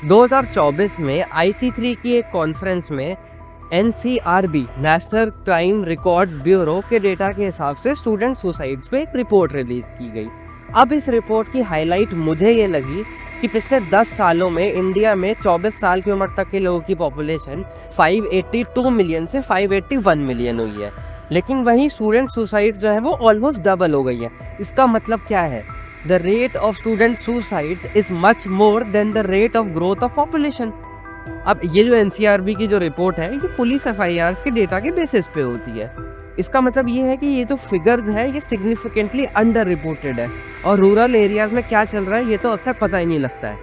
2024 में IC3 की एक कॉन्फ्रेंस में NCRB national crime records bureau के डेटा के हिसाब से स्टूडेंट सुसाइड्स पे एक रिपोर्ट रिलीज की गई। अब इस रिपोर्ट की हाईलाइट मुझे ये लगी कि पिछले 10 सालों में इंडिया में 24 साल की उम्र तक के लोगों की पॉपुलेशन 582 मिलियन से 581 मिलियन हुई है, लेकिन वहीं स्टूडेंट सुसाइड जो है वो ऑलमोस्ट डबल हो गई है। इसका मतलब क्या है? The rate of student suicides is much more than the rate of growth of population. अब ये जो NCRB की जो रिपोर्ट है ये पुलिस FIRs के डेटा के बेसिस पे होती है। इसका मतलब ये है कि ये जो फिगर्स है ये सिग्निफिकेंटली अंडर रिपोर्टेड है और रूरल एरियाज में क्या चल रहा है ये तो अक्सर पता ही नहीं लगता है।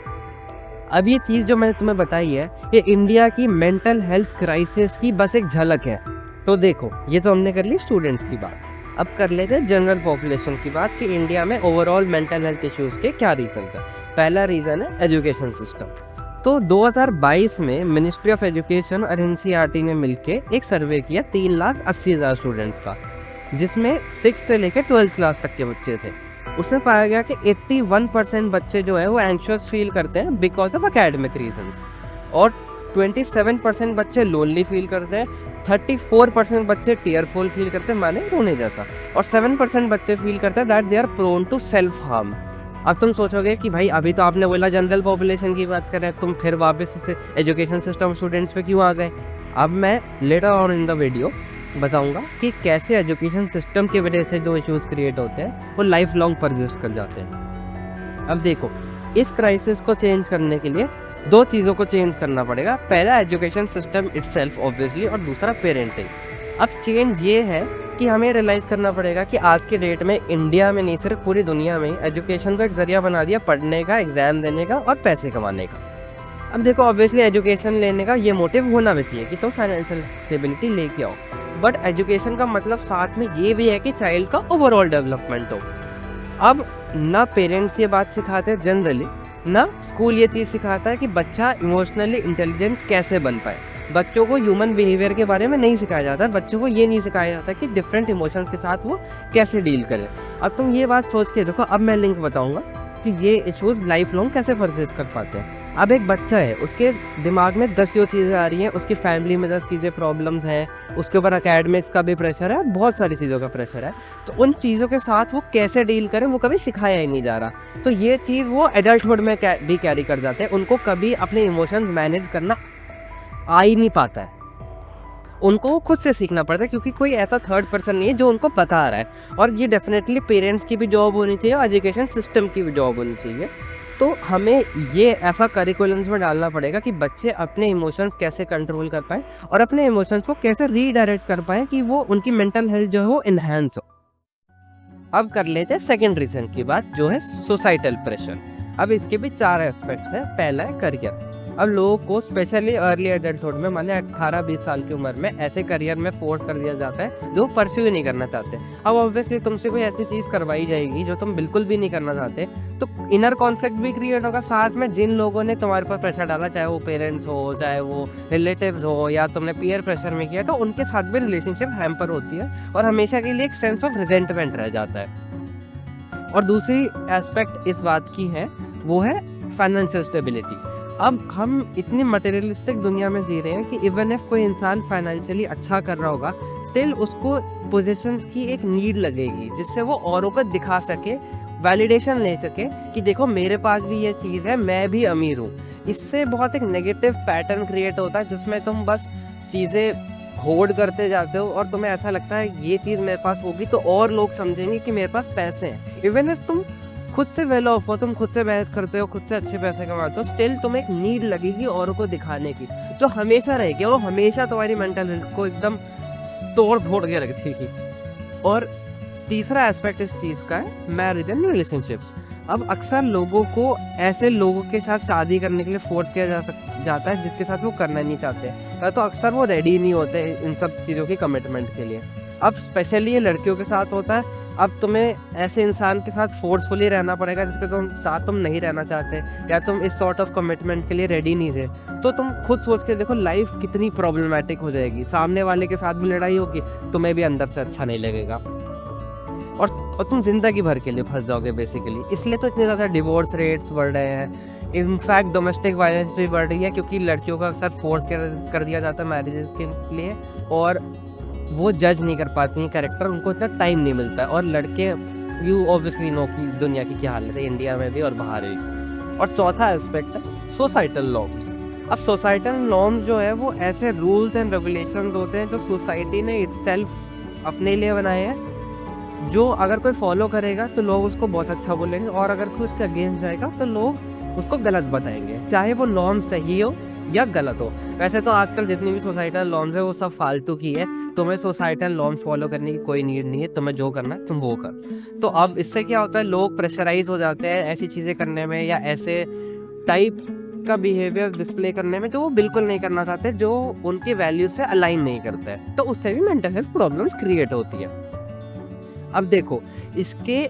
अब ये चीज़ जो मैंने तुम्हें बताई है ये इंडिया की मेंटल हेल्थ क्राइसिस की बस एक झलक है। तो देखो, ये तो हमने कर ली स्टूडेंट्स की बात, अब कर लेते हैं जनरल पॉपुलेशन की बात कि इंडिया में ओवरऑल मेंटल हेल्थ इश्यूज के क्या रीजंस हैं। पहला रीज़न है एजुकेशन सिस्टम। तो 2022 में मिनिस्ट्री ऑफ एजुकेशन और NCERT ने मिलके एक सर्वे किया 3,80,000 स्टूडेंट्स का, जिसमें 6 से लेकर 12th क्लास तक के बच्चे थे। उसमें पाया गया कि 81% बच्चे जो है वो एंशियस फील करते हैं बिकॉज ऑफ एकेडमिक रीजंस, और 27% बच्चे लोनली फील करते हैं, 34% बच्चे टीयरफुल फील करते हैं माने रोने जैसा, और 7% बच्चे फील करते हैं that they are prone to self harm. अब तुम सोचोगे कि भाई अभी तो आपने बोला जनरल पॉपुलेशन की बात करें, तुम फिर वापस से एजुकेशन सिस्टम स्टूडेंट्स पे क्यों आ गए? अब मैं later on in the video बताऊंगा कि कैसे एजुकेशन सिस्टम की वजह से जो इश्यूज क्रिएट होते हैं वो लाइफ लॉन्ग परसिस्ट कर जाते हैं। अब देखो, इस क्राइसिस को चेंज करने के लिए 2 चीज़ों को चेंज करना पड़ेगा। पहला एजुकेशन सिस्टम इटसेल्फ ऑब्वियसली, और दूसरा पेरेंटिंग। अब चेंज ये है कि हमें रियलाइज़ करना पड़ेगा कि आज के डेट में इंडिया में नहीं सिर्फ पूरी दुनिया में एजुकेशन को एक जरिया बना दिया पढ़ने का, एग्जाम देने का और पैसे कमाने का। अब देखो, ऑब्वियसली एजुकेशन लेने का ये मोटिव होना भी चाहिए कि तुम फाइनेंशियल स्टेबिलिटी लेके आओ, बट एजुकेशन का मतलब साथ में ये भी है कि चाइल्ड का ओवरऑल डेवलपमेंट हो। अब ना पेरेंट्स ये बात सिखाते हैं जनरली, ना स्कूल ये चीज़ सिखाता है कि बच्चा इमोशनली इंटेलिजेंट कैसे बन पाए। बच्चों को ह्यूमन बिहेवियर के बारे में नहीं सिखाया जाता, बच्चों को ये नहीं सिखाया जाता कि डिफरेंट इमोशंस के साथ वो कैसे डील करें। अब तुम ये बात सोच के देखो, अब मैं लिंक बताऊंगा कि ये इश्यूज लाइफ लॉन्ग कैसे परसिस्ट कर पाते हैं। अब एक बच्चा है, उसके दिमाग में 10 चीज़ें आ रही हैं, उसकी फैमिली में 10 चीज़ें प्रॉब्लम्स हैं, उसके ऊपर एकेडमिक्स का भी प्रेशर है, बहुत सारी चीज़ों का प्रेशर है, तो उन चीज़ों के साथ वो कैसे डील करें वो कभी सिखाया ही नहीं जा रहा। तो ये चीज़ वो एडल्टहुड में भी कैरी कर जाते हैं, उनको कभी अपने इमोशंस मैनेज करना आ ही नहीं पाता है, उनको खुद से सीखना पड़ता है क्योंकि कोई ऐसा थर्ड पर्सन नहीं है जो उनको बता रहा है। और ये डेफिनेटली पेरेंट्स की भी जॉब होनी चाहिए और एजुकेशन सिस्टम की भी जॉब होनी चाहिए। तो हमें ये ऐसा करिकुलम्स में डालना पड़ेगा कि बच्चे अपने इमोशंस कैसे कंट्रोल कर पाएँ और अपने इमोशंस को कैसे रीडायरेक्ट कर पाएँ कि वो उनकी मेंटल हेल्थ जो है वो इन्हेंस हो। अब कर लेते हैं सेकेंड रीजन की बात, जो है सोसाइटल प्रेशर। अब इसके भी 4 एस्पेक्ट्स हैं। पहला है करियर। अब लोगों को स्पेशली अर्ली एडल्टहुड में माने 18-20 साल की उम्र में ऐसे करियर में फोर्स कर दिया जाता है जो परस्यू ही नहीं करना चाहते। अब ऑब्वियसली तुमसे कोई ऐसी चीज़ करवाई जाएगी जो तुम बिल्कुल भी नहीं करना चाहते, तो इनर कॉन्फ्लिक्ट भी क्रिएट होगा। साथ में जिन लोगों ने तुम्हारे पर प्रेशर डाला, चाहे वो पेरेंट्स हो, चाहे वो रिलेटिव्स हो, या तुमने पीयर प्रेशर में किया, तो उनके साथ भी रिलेशनशिप हैम्पर होती है और हमेशा के लिए एक सेंस ऑफ रिजेंटमेंट रह जाता है। और दूसरी एस्पेक्ट इस बात की है वो है फाइनेंशियल स्टेबिलिटी। अब हम इतनी मटेरियलिस्टिक दुनिया में जी रहे हैं कि इवन इफ कोई इंसान फाइनेंशियली अच्छा कर रहा होगा, स्टिल उसको पोजीशंस की एक नीड लगेगी जिससे वो औरों को दिखा सके, वैलिडेशन ले सके कि देखो मेरे पास भी ये चीज़ है, मैं भी अमीर हूँ। इससे बहुत एक नेगेटिव पैटर्न क्रिएट होता है जिसमें तुम बस चीज़ें होर्ड करते जाते हो और तुम्हें ऐसा लगता है ये चीज़ मेरे पास होगी तो और लोग समझेंगे कि मेरे पास पैसे हैं। इवन इफ तुम खुद से वेल ऑफ हो, तुम खुद से मेहनत करते हो, खुद से अच्छे पैसे कमाते हो, स्टिल तुम्हें एक नीड लगेगी औरों को दिखाने की जो हमेशा रहेगी और हमेशा तुम्हारी मेंटल हेल्थ को एकदम तोड़ फोड़ के रख देगी। और तीसरा एस्पेक्ट इस चीज़ का है मैरिज एंड रिलेशनशिप्स। अब अक्सर लोगों को ऐसे लोगों के साथ शादी करने के लिए फोर्स किया जाता है जिसके साथ वो करना नहीं चाहते, या तो अक्सर वो रेडी नहीं होते इन सब चीज़ों की कमिटमेंट के लिए। अब स्पेशली ये लड़कियों के साथ होता है। अब तुम्हें ऐसे इंसान के साथ फोर्सफुली रहना पड़ेगा जिसके साथ तुम नहीं रहना चाहते, या तुम इस सॉर्ट ऑफ कमिटमेंट के लिए रेडी नहीं थे, तो तुम खुद सोच के देखो लाइफ कितनी प्रॉब्लमेटिक हो जाएगी। सामने वाले के साथ भी लड़ाई होगी, तुम्हें भी अंदर से अच्छा नहीं लगेगा और तुम जिंदगी भर के लिए फंस जाओगे बेसिकली। इसलिए तो इतने ज़्यादा डिवोर्स रेट्स बढ़ रहे हैं, इनफैक्ट डोमेस्टिक वायलेंस भी बढ़ रही है क्योंकि लड़कियों का अक्सर फोर्स कर दिया जाता है मैरिजेस के लिए, और वो जज नहीं कर पाती हैं कैरेक्टर, उनको इतना टाइम नहीं मिलता है। और लड़के, यू ऑब्वियसली नो कि दुनिया की क्या हालत है, इंडिया में भी और बाहर भी। और चौथा एस्पेक्ट है सोसाइटल नॉर्म्स। अब सोसाइटल नॉर्म्स जो है वो ऐसे रूल्स एंड रेगुलेशंस होते हैं जो सोसाइटी ने इटसेल्फ अपने लिए बनाए हैं, जो अगर कोई फॉलो करेगा तो लोग उसको बहुत अच्छा बोलेंगे, और अगर कोई उसके अगेंस्ट जाएगा तो लोग उसको गलत बताएंगे, चाहे वो नॉर्म सही हो या गलत हो। वैसे तो आजकल जितनी भी सोसाइटल नॉर्म्स है वो सब फालतू की है, तुम्हें सोसाइटल नॉर्म्स फॉलो करने की कोई नीड नहीं है, तुम्हें जो करना है तुम वो कर। तो अब इससे क्या होता है, लोग प्रेशराइज हो जाते हैं ऐसी चीज़ें करने में या ऐसे टाइप का बिहेवियर डिस्प्ले करने में जो वो बिल्कुल नहीं करना चाहते, जो उनकी वैल्यूज से अलाइन नहीं करते हैं, तो उससे भी मेंटल हेल्थ प्रॉब्लम्स क्रिएट होती है। अब देखो, इसके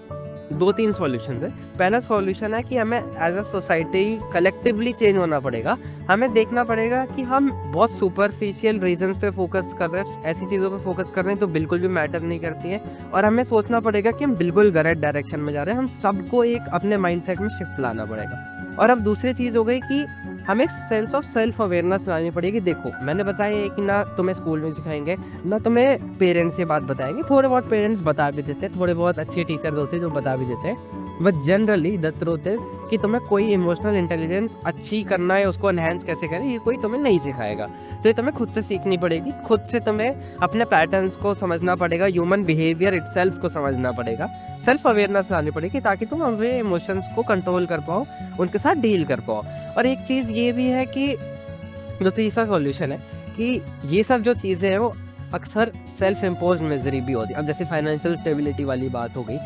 2-3 सॉल्यूशन है। पहला सॉल्यूशन है कि हमें as a society collectively change होना पड़ेगा। हमें देखना पड़ेगा कि हम बहुत सुपरफिशियल रीजंस पे फोकस कर रहे हैं, ऐसी चीज़ों पे फोकस कर रहे हैं तो बिल्कुल भी मैटर नहीं करती हैं, और हमें सोचना पड़ेगा कि हम बिल्कुल गलत डायरेक्शन में जा रहे हैं। हम सबको एक अपने माइंडसेट में शिफ्ट लाना पड़ेगा। और अब दूसरी चीज़ हो गई कि हमें सेंस ऑफ सेल्फ अवेयरनेस लानी पड़ेगी। देखो, मैंने बताया है कि ना तुम्हें स्कूल में सिखाएंगे, ना तुम्हें पेरेंट्स ये बात बताएंगे। थोड़े बहुत पेरेंट्स बता भी देते हैं, थोड़े बहुत अच्छे टीचर्स होते हैं जो बता भी देते हैं, बट जनरली द ट्रुथ है कि तुम्हें कोई इमोशनल इंटेलिजेंस अच्छी करना है, उसको एनहेंस कैसे करें, ये कोई तुम्हें नहीं सिखाएगा। तो ये तुम्हें खुद से सीखनी पड़ेगी, खुद से तुम्हें अपने पैटर्न्स को समझना पड़ेगा, ह्यूमन बिहेवियर इटसेल्फ को समझना पड़ेगा, सेल्फ अवेयरनेस लानी पड़ेगी ताकि तुम अपने इमोशंस को कंट्रोल कर पाओ, उनके साथ डील कर पाओ। और एक चीज़ ये भी है कि जो तीसरा सॉल्यूशन है कि ये सब जो चीज़ें हैं वो अक्सर सेल्फ इम्पोज मिजरी भी होती है। अब जैसे फाइनेंशियल स्टेबिलिटी वाली बात हो गई,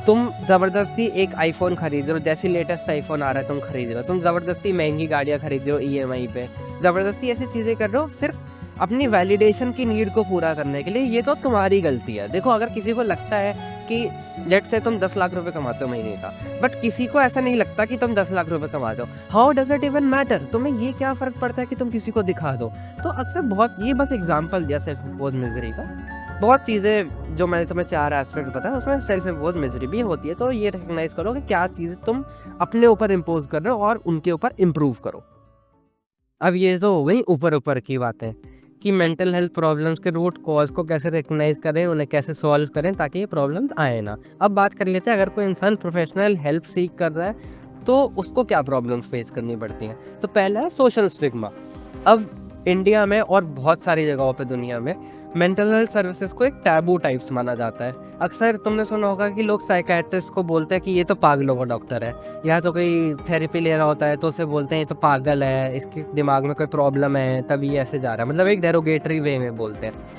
तुम ज़बरदस्ती एक आईफोन खरीद रहे हो, जैसे लेटेस्ट आईफोन आ रहा है तुम खरीद रहे हो, तुम ज़बरदस्ती महंगी गाड़ियाँ खरीद रहे हो EMI पे, ज़बरदस्ती ऐसी चीज़ें कर रहे हो सिर्फ अपनी वैलिडेशन की नीड को पूरा करने के लिए। ये तो तुम्हारी गलती है। देखो, अगर किसी को लगता है कि लेट्स से तुम 10 लाख रुपए कमाते हो महीने का, बट किसी को ऐसा नहीं लगता कि तुम 10 लाख रुपए कमाते हो, how does it even matter? तुम्हें ये क्या फ़र्क पड़ता है कि तुम किसी को दिखा दो? तो अक्सर बहुत, ये बस एग्जाम्पल दिया सेल्फ इम्पोज मिजरी का। बहुत चीज़ें जो मैंने तुम्हें 4 एस्पेक्ट बताया उसमें सेल्फ इम्पोज मिजरी भी होती है। तो ये रिकग्नाइज करो कि क्या चीज़ें तुम अपने ऊपर इम्पोज कर रहे हो और उनके ऊपर इम्प्रूव करो। अब ये तो हो गई ऊपर ऊपर की बातें कि मेंटल हेल्थ प्रॉब्लम्स के रूट कॉज को कैसे रिकग्नाइज करें, उन्हें कैसे सॉल्व करें ताकि ये प्रॉब्लम्स आए ना। अब बात कर लेते हैं, अगर कोई इंसान प्रोफेशनल हेल्प सीख कर रहा है तो उसको क्या प्रॉब्लम्स फेस करनी पड़ती हैं। तो पहला है सोशल स्टिग्मा। अब इंडिया में और बहुत सारी जगहों पे दुनिया में मेंटल हेल्थ सर्विसेज को एक टैबू टाइप्स माना जाता है। अक्सर तुमने सुना होगा कि लोग साइकेट्रिस्ट को बोलते हैं कि ये तो पागलों का डॉक्टर है, या तो कोई थेरेपी ले रहा होता है तो उसे बोलते हैं ये तो पागल है, इसके दिमाग में कोई प्रॉब्लम है तभी ऐसे जा रहा है, मतलब एक डेरोगेटरी वे में बोलते हैं।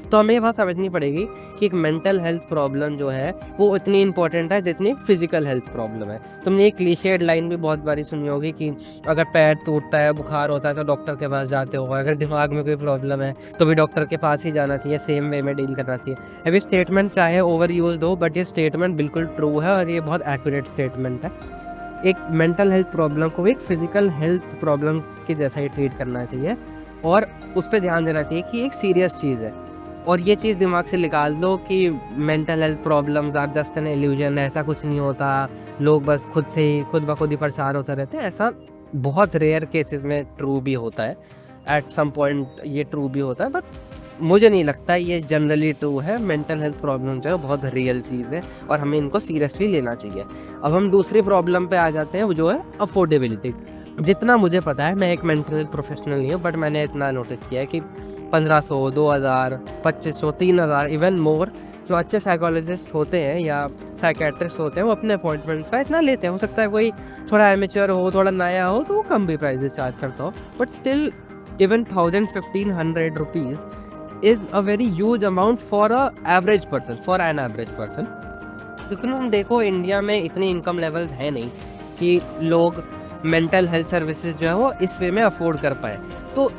तो हमें ये बात समझनी पड़ेगी कि एक मेंटल हेल्थ प्रॉब्लम जो है वो इतनी इंपॉर्टेंट है जितनी एक फिजिकल हेल्थ प्रॉब्लम है। तुमने एक क्लीशेड लाइन भी बहुत बारी सुनी होगी कि अगर पैर टूटता है, बुखार होता है तो डॉक्टर के पास जाते हो, अगर दिमाग में कोई प्रॉब्लम है तो भी डॉक्टर के पास ही जाना चाहिए, सेम वे में डील करना चाहिए। अभी स्टेटमेंट चाहे ओवर यूज्ड हो, बट ये स्टेटमेंट बिल्कुल ट्रू है और ये बहुत एक्यूरेट स्टेटमेंट है। एक मेंटल हेल्थ प्रॉब्लम को एक फिजिकल हेल्थ प्रॉब्लम के जैसा ही ट्रीट करना चाहिए और उस पर ध्यान देना चाहिए कि एक सीरियस चीज़ है। और ये चीज़ दिमाग से निकाल दो कि mental health problems are just an illusion, ऐसा कुछ नहीं होता, लोग बस खुद से ही खुद ब खुद ही परेशान होते रहते हैं। ऐसा बहुत रेयर केसेस में ट्रू भी होता है, एट सम पॉइंट ये ट्रू भी होता है, बट मुझे नहीं लगता ये जनरली ट्रू है। मेंटल हेल्थ प्रॉब्लम जो है बहुत रियल चीज़ है और हमें इनको सीरियसली लेना चाहिए। अब हम दूसरी प्रॉब्लम पे आ जाते हैं, वो जो है अफोर्डेबिलिटी। जितना मुझे पता है, मैं एक मेंटल हेल्थ प्रोफेशनल नहीं हूँ, बट मैंने इतना नोटिस किया है कि 1500, 2000, 2500, 3000 इवन मोर जो अच्छे साइकोलॉजिस्ट होते हैं या साइकेट्रिस्ट होते हैं वो अपने अपॉइंटमेंट्स का इतना लेते हैं। हो सकता है कोई थोड़ा एमेच्योर हो, थोड़ा नया हो तो वो कम भी प्राइजेस चार्ज करता हो, but still even 1000-1500 rupees is a very huge amount for a average person, for an average person. क्योंकि हम देखो इंडिया में इतनी इनकम लेवल्स है नहीं कि लोग मेंटल हेल्थ सर्विसेज जो है वो इस वे में अफोर्ड कर पाए। तो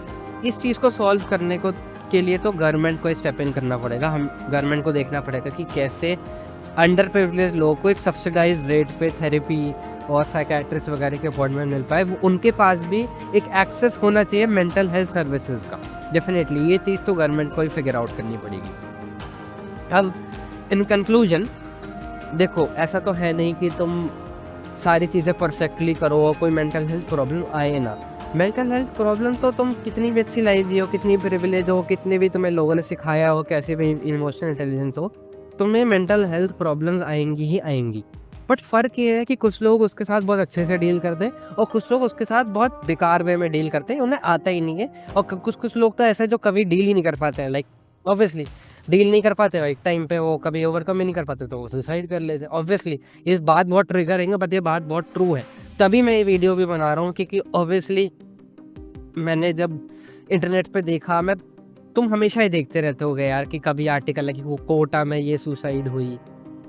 इस चीज़ को सॉल्व करने को के लिए तो गवर्नमेंट को स्टेप इन करना पड़ेगा। हम गवर्नमेंट को देखना पड़ेगा कि कैसे अंडर प्रिविलेज लोगों को एक सब्सिडाइज रेट पे थेरेपी और साइकेट्रिस्ट वगैरह के अपॉइंटमेंट मिल पाए, उनके पास भी एक एक्सेस होना चाहिए मेंटल हेल्थ सर्विसेज का। डेफिनेटली ये चीज़ तो गवर्नमेंट को ही फिगर आउट करनी पड़ेगी। अब इन कंक्लूजन देखो, ऐसा तो है नहीं कि तुम सारी चीज़ें परफेक्टली करो और कोई मेंटल हेल्थ प्रॉब्लम आए ना। मेंटल हेल्थ प्रॉब्लम तो तुम कितनी भी अच्छी लाइफ जियो, कितनी प्रिविलेज हो, कितनी भी तुम्हें लोगों ने सिखाया हो, कैसे भी इमोशनल इंटेलिजेंस हो, तुम्हें मेंटल हेल्थ प्रॉब्लम्स आएँगी ही आएँगी। बट फ़र्क ये है कि कुछ लोग उसके साथ बहुत अच्छे से डील करते हैं और कुछ लोग उसके साथ बहुत बेकार वे में डील करते हैं, उन्हें आता ही नहीं है। और कुछ लोग तो ऐसे हैं जो कभी डील ही नहीं कर पाते हैं, लाइक ऑब्वियसली डील नहीं कर पाते, एक टाइम पे वो कभी ओवरकम ही नहीं कर पाते तो वो सुसाइड कर लेते हैं। ऑब्वियसली ये बात बहुत ट्रिगरिंग है, बट ये बात बहुत ट्रू है, तभी मैं ये वीडियो भी बना रहा हूँ, क्योंकि ऑब्वियसली मैंने जब इंटरनेट पे देखा, मैं तुम हमेशा ही देखते रहते होगे यार कि कभी आर्टिकल है कि वो कोटा में ये सुसाइड हुई,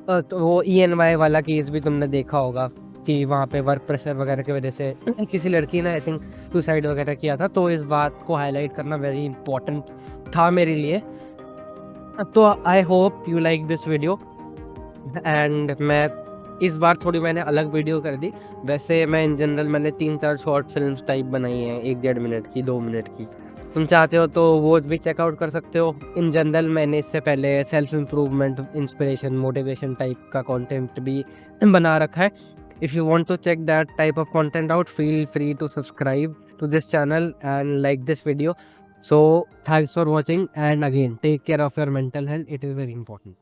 तो वो ENY वाला केस भी तुमने देखा होगा कि वहाँ पे वर्क प्रेशर वगैरह की वजह से किसी लड़की ने आई थिंक सुसाइड वगैरह किया था। तो इस बात को हाईलाइट करना वेरी इंपॉर्टेंट था मेरे लिए। तो I hope you like this video and मैं इस बार थोड़ी मैंने अलग वीडियो कर दी। वैसे मैं इन जनरल मैंने 3-4 शॉर्ट फिल्म्स टाइप बनाई हैं, 1-1.5 मिनट की, 2 मिनट की। तुम चाहते हो तो वो भी चेकआउट कर सकते हो। इन जनरल मैंने इससे पहले self improvement, inspiration, motivation type का कंटेंट भी बना रखा है। If you want to check that type of content out, feel free to subscribe to this channel and like this video. So thanks for watching, and again take care of your mental health, it is very important.